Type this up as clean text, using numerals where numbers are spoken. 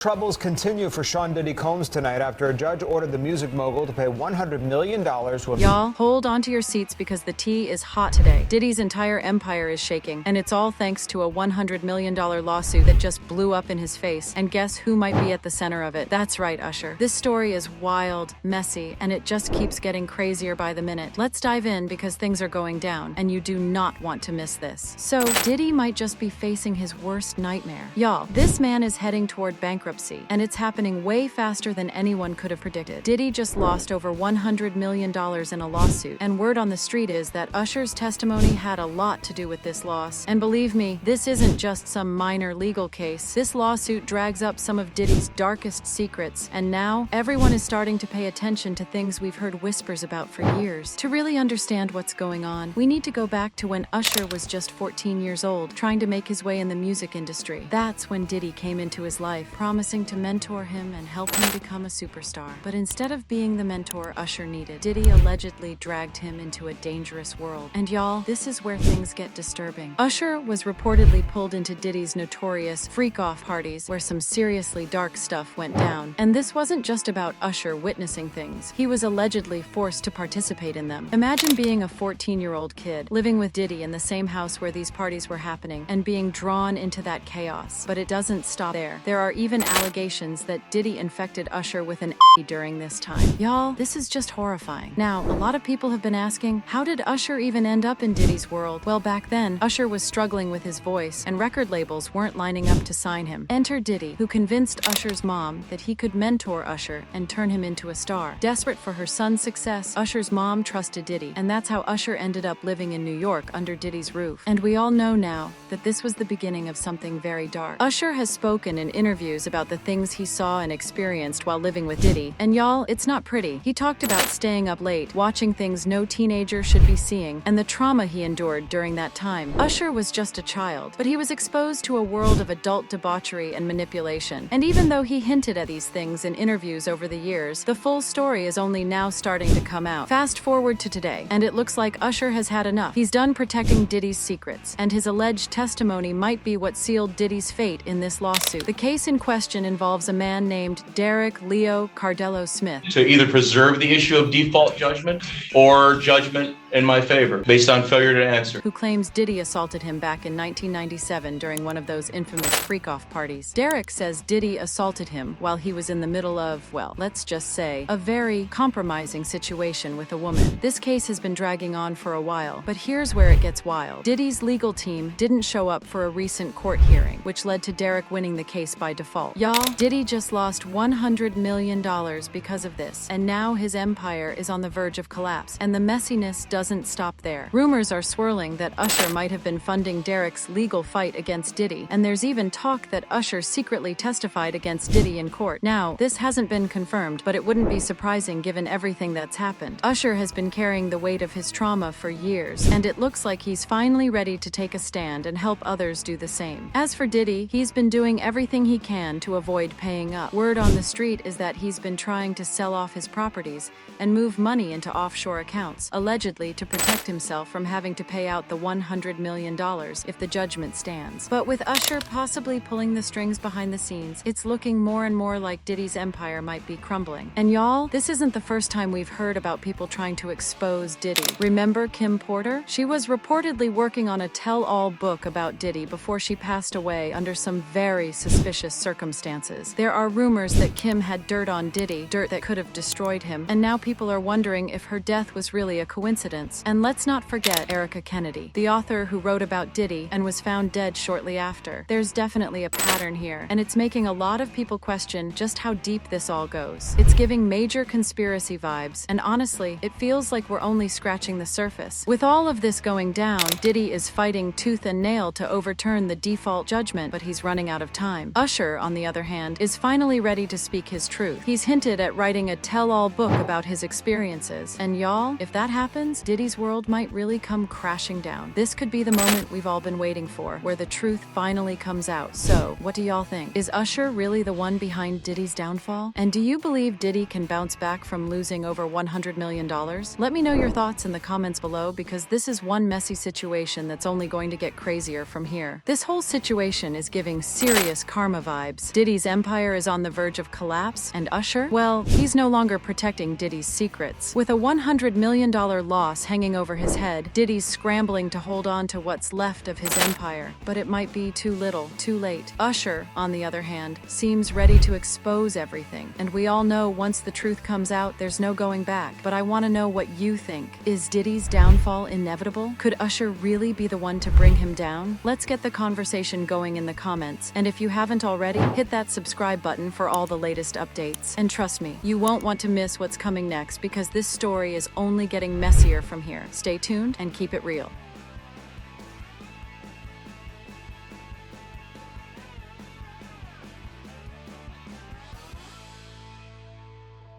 Troubles continue for Sean Diddy Combs tonight after a judge ordered the music mogul to pay $100 million to a... Y'all, hold onto your seats because the tea is hot today. Diddy's entire empire is shaking, and it's all thanks to a $100 million lawsuit that just blew up in his face. And guess who might be at the center of it? That's right, Usher. This story is wild, messy, and it just keeps getting crazier by the minute. Let's dive in because things are going down, and you do not want to miss this. So, Diddy might just be facing his worst nightmare. Y'all, this man is heading toward bankruptcy, and it's happening way faster than anyone could have predicted. Diddy just lost over $100 million in a lawsuit, and word on the street is that Usher's testimony had a lot to do with this loss. And believe me, this isn't just some minor legal case. This lawsuit drags up some of Diddy's darkest secrets, and now everyone is starting to pay attention to things we've heard whispers about for years. To really understand what's going on, we need to go back to when Usher was just 14 years old, trying to make his way in the music industry. That's when Diddy came into his life, promising to mentor him and help him become a superstar. But instead of being the mentor Usher needed, Diddy allegedly dragged him into a dangerous world. And y'all, this is where things get disturbing. Usher was reportedly pulled into Diddy's notorious freak-off parties where some seriously dark stuff went down. And this wasn't just about Usher witnessing things. He was allegedly forced to participate in them. Imagine being a 14-year-old kid, living with Diddy in the same house where these parties were happening, and being drawn into that chaos. But it doesn't stop there. There are even allegations that Diddy infected Usher with an during this time. Y'all, this is just horrifying. Now, a lot of people have been asking, how did Usher even end up in Diddy's world? Well, back then, Usher was struggling with his voice, and record labels weren't lining up to sign him. Enter Diddy, who convinced Usher's mom that he could mentor Usher and turn him into a star. Desperate for her son's success, Usher's mom trusted Diddy, and that's how Usher ended up living in New York under Diddy's roof. And we all know now that this was the beginning of something very dark. Usher has spoken in interviews about the things he saw and experienced while living with Diddy. And y'all, it's not pretty. He talked about staying up late, watching things no teenager should be seeing, and the trauma he endured during that time. Usher was just a child, but he was exposed to a world of adult debauchery and manipulation. And even though he hinted at these things in interviews over the years, the full story is only now starting to come out. Fast forward to today, and it looks like Usher has had enough. He's done protecting Diddy's secrets, and his alleged testimony might be what sealed Diddy's fate in this lawsuit. The case in question involves a man named Derek Leo Cardello Smith. To either preserve the issue of default judgment or judgment in my favor, based on failure to answer. Who claims Diddy assaulted him back in 1997 during one of those infamous freak-off parties. Derek says Diddy assaulted him while he was in the middle of, well, let's just say, a very compromising situation with a woman. This case has been dragging on for a while, but here's where it gets wild. Diddy's legal team didn't show up for a recent court hearing, which led to Derek winning the case by default. Y'all, Diddy just lost $100 million because of this, and now his empire is on the verge of collapse, and the messiness doesn't stop there. Rumors are swirling that Usher might have been funding Derek's legal fight against Diddy, and there's even talk that Usher secretly testified against Diddy in court. Now, this hasn't been confirmed, but it wouldn't be surprising given everything that's happened. Usher has been carrying the weight of his trauma for years, and it looks like he's finally ready to take a stand and help others do the same. As for Diddy, he's been doing everything he can to avoid paying up. Word on the street is that he's been trying to sell off his properties and move money into offshore accounts, allegedly to protect himself from having to pay out the $100 million if the judgment stands. But with Usher possibly pulling the strings behind the scenes, it's looking more and more like Diddy's empire might be crumbling. And y'all, this isn't the first time we've heard about people trying to expose Diddy. Remember Kim Porter? She was reportedly working on a tell-all book about Diddy before she passed away under some very suspicious circumstances. There are rumors that Kim had dirt on Diddy, dirt that could have destroyed him, and now people are wondering if her death was really a coincidence. And let's not forget Erica Kennedy, the author who wrote about Diddy and was found dead shortly after. There's definitely a pattern here, and it's making a lot of people question just how deep this all goes. It's giving major conspiracy vibes, and honestly, it feels like we're only scratching the surface. With all of this going down, Diddy is fighting tooth and nail to overturn the default judgment, but he's running out of time. Usher, on the other hand, is finally ready to speak his truth. He's hinted at writing a tell-all book about his experiences, and y'all, if that happens, Diddy's world might really come crashing down. This could be the moment we've all been waiting for, where the truth finally comes out. So, what do y'all think? Is Usher really the one behind Diddy's downfall? And do you believe Diddy can bounce back from losing over $100 million? Let me know your thoughts in the comments below, because this is one messy situation that's only going to get crazier from here. This whole situation is giving serious karma vibes. Diddy's empire is on the verge of collapse, and Usher, well, he's no longer protecting Diddy's secrets. With a $100 million loss hanging over his head, Diddy's scrambling to hold on to what's left of his empire. But it might be too little, too late. Usher, on the other hand, seems ready to expose everything. And we all know once the truth comes out, there's no going back. But I want to know what you think. Is Diddy's downfall inevitable? Could Usher really be the one to bring him down? Let's get the conversation going in the comments. And if you haven't already, hit that subscribe button for all the latest updates. And trust me, you won't want to miss what's coming next, because this story is only getting messier from here. Stay tuned and keep it real.